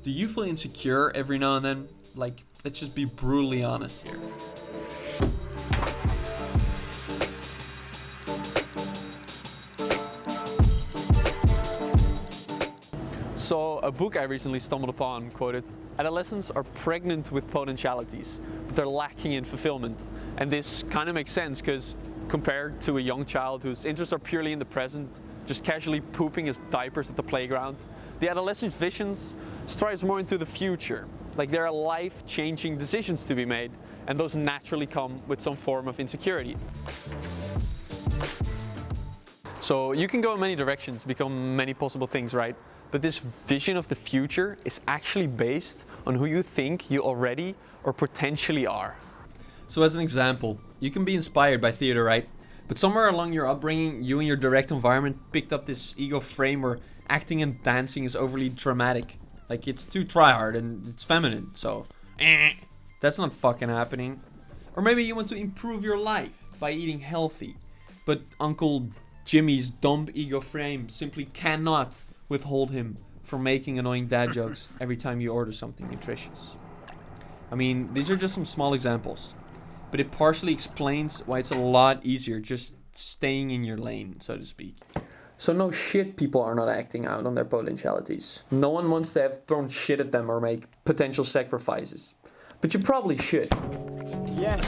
Do you feel insecure every now and then? Like, let's just be brutally honest here. So, a book I recently stumbled upon quoted, "Adolescents are pregnant with potentialities, but they're lacking in fulfillment." And this kind of makes sense because compared to a young child whose interests are purely in the present, just casually pooping his diapers at the playground, the adolescent's visions strives more into the future. Like there are life-changing decisions to be made, and those naturally come with some form of insecurity. So you can go in many directions, become many possible things, right? But this vision of the future is actually based on who you think you already or potentially are. So as an example, you can be inspired by theater, right? But somewhere along your upbringing, you and your direct environment picked up this ego frame where acting and dancing is overly dramatic. Like it's too try-hard and it's feminine, so that's not fucking happening. Or maybe you want to improve your life by eating healthy, but Uncle Jimmy's dumb ego frame simply cannot withhold him from making annoying dad jokes every time you order something nutritious. I mean, these are just some small examples, but it partially explains why it's a lot easier just staying in your lane, so to speak. So no shit people are not acting out on their potentialities. No one wants to have thrown shit at them or make potential sacrifices. But you probably should. Yeah.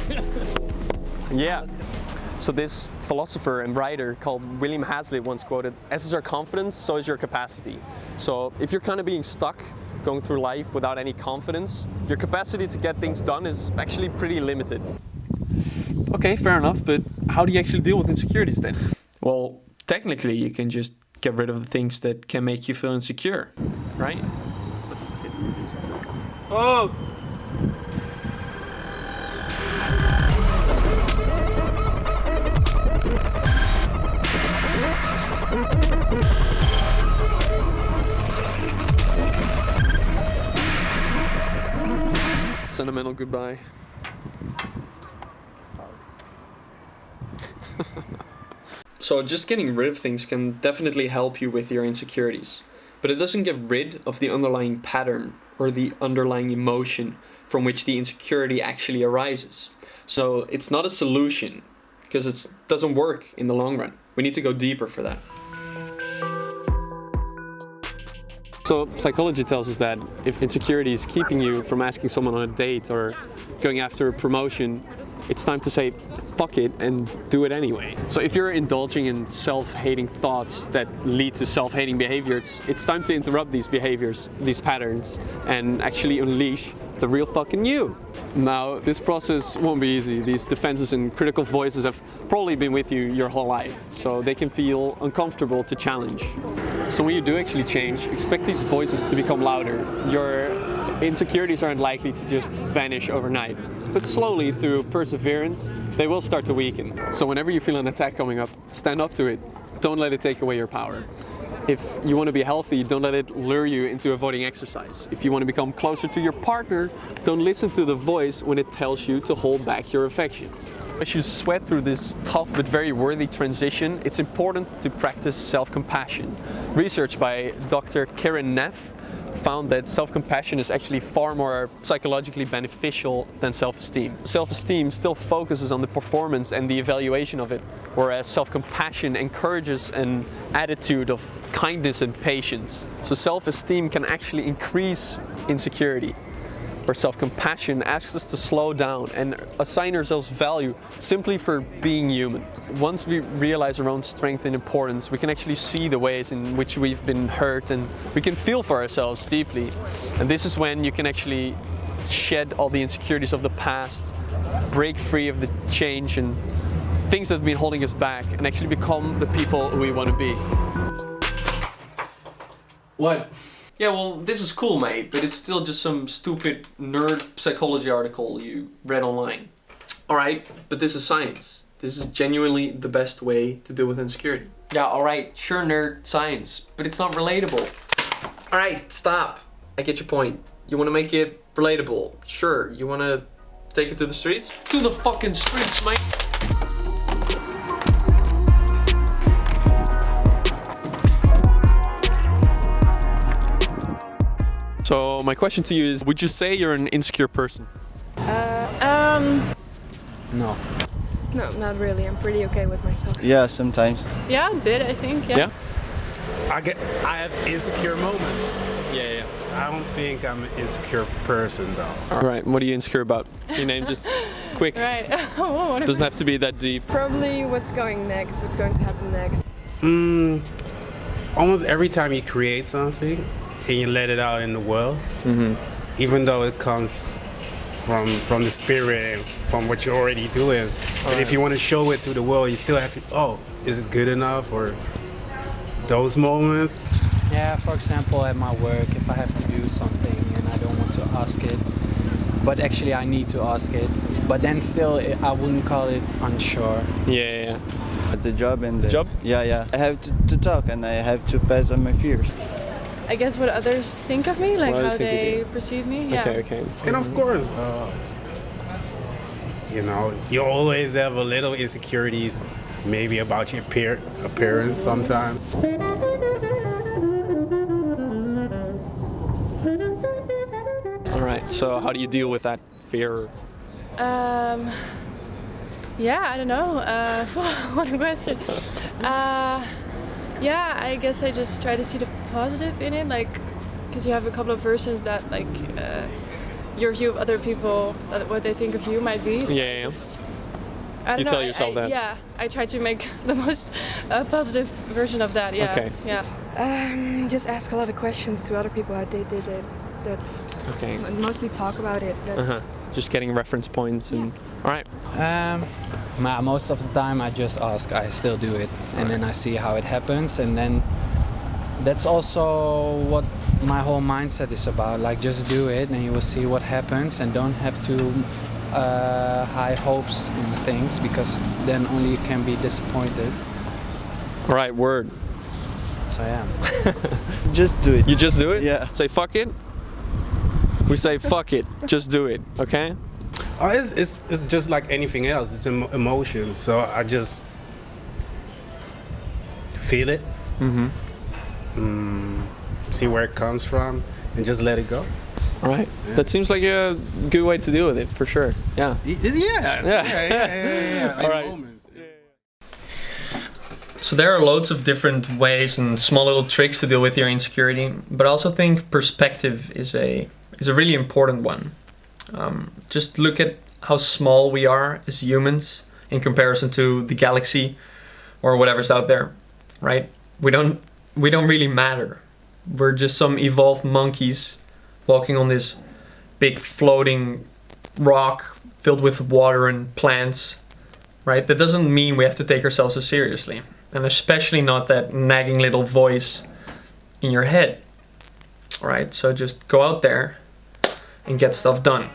Yeah. So this philosopher and writer called William Hazlitt once quoted, "As is your confidence, so is your capacity." So if you're kind of being stuck, going through life without any confidence, your capacity to get things done is actually pretty limited. Okay, fair enough, but how do you actually deal with insecurities then? Well, technically you can just get rid of the things that can make you feel insecure, right? Oh! Sentimental goodbye. So just getting rid of things can definitely help you with your insecurities, but it doesn't get rid of the underlying pattern or the underlying emotion from which the insecurity actually arises. So it's not a solution because it doesn't work in the long run. We need to go deeper for that. So psychology tells us that if insecurity is keeping you from asking someone on a date or going after a promotion, it's time to say fuck it and do it anyway. So if you're indulging in self-hating thoughts that lead to self-hating behaviors, it's time to interrupt these behaviors, these patterns, and actually unleash the real fucking you. Now, this process won't be easy. These defenses and critical voices have probably been with you your whole life, so they can feel uncomfortable to challenge. So when you do actually change, expect these voices to become louder. Your insecurities aren't likely to just vanish overnight, but slowly, through perseverance, they will start to weaken. So whenever you feel an attack coming up, stand up to it. Don't let it take away your power. If you want to be healthy, don't let it lure you into avoiding exercise. If you want to become closer to your partner, don't listen to the voice when it tells you to hold back your affections. As you sweat through this tough but very worthy transition, it's important to practice self-compassion. Research by Dr. Karen Neff found that self-compassion is actually far more psychologically beneficial than self-esteem. Self-esteem still focuses on the performance and the evaluation of it, whereas self-compassion encourages an attitude of kindness and patience. So self-esteem can actually increase insecurity, where self-compassion asks us to slow down and assign ourselves value simply for being human. Once we realize our own strength and importance, we can actually see the ways in which we've been hurt, and we can feel for ourselves deeply. And this is when you can actually shed all the insecurities of the past, break free of the change and things that have been holding us back, and actually become the people we want to be. What? Yeah, well, this is cool, mate, but it's still just some stupid nerd psychology article you read online. Alright, but this is science. This is genuinely the best way to deal with insecurity. Yeah, alright, sure, nerd science, but it's not relatable. Alright, stop. I get your point. You want to make it relatable. Sure, you want to take it to the streets? To the fucking streets, mate! So So my question to you is, would you say you're an insecure person? No. No, not really. I'm pretty okay with myself. Yeah, sometimes. Yeah, a bit, I think. Yeah. I have insecure moments. Yeah. I don't think I'm an insecure person though. All right. What are you insecure about? Your name, just quick. Right. What Doesn't have to be that deep. Probably what's going next, what's going to happen next. Almost every time you create something and you let it out in the world, even though it comes from the spirit and from what you're already doing, and if you want to show it to the world, you still have to, is it good enough? Or those moments. Yeah, for example, at my work, if I have to do something and I don't want to ask it, but actually I need to ask it, but then still I wouldn't call it unsure. Yeah. At the job and Job? Yeah. I have to talk and I have to pass on my fears. I guess what others think of me, like What how others think of they you. perceive me. Yeah. Okay. And of course, you always have a little insecurities, maybe about your appearance sometimes. All right. So how do you deal with that fear? Yeah, I don't know. What a question. Yeah, I guess I just try to see the positive in it, like, because you have a couple of versions that, like, your view of other people, what they think of you might be. So Yeah. I don't You know, tell yourself that. Yeah, I try to make the most positive version of that. Yeah. Okay. Yeah. Just ask a lot of questions to other people how they did it. That's Okay. mostly talk about it. That's Just getting reference points and. All right. Most of the time I just ask, I still do it, and then I see how it happens, and then that's also what my whole mindset is about. Like, just do it and you will see what happens, and don't have to high hopes in things, because then only you can be disappointed. All right. Word. So yeah. Just do it. You just do it? Yeah. Say fuck it. We say fuck it. Just do it. Okay. It's just like anything else. It's emotion. So I just feel it, see where it comes from, and just let it go. All right. Yeah. That seems like a good way to deal with it, for sure. Yeah. Yeah. All right. Moments. So there are loads of different ways and small little tricks to deal with your insecurity, but I also think perspective is a really important one. Just look at how small we are as humans in comparison to the galaxy or whatever's out there, right? We don't really matter. We're just some evolved monkeys walking on this big floating rock filled with water and plants, right? That doesn't mean we have to take ourselves so seriously, and especially not that nagging little voice in your head, all right? So just go out there and get stuff done.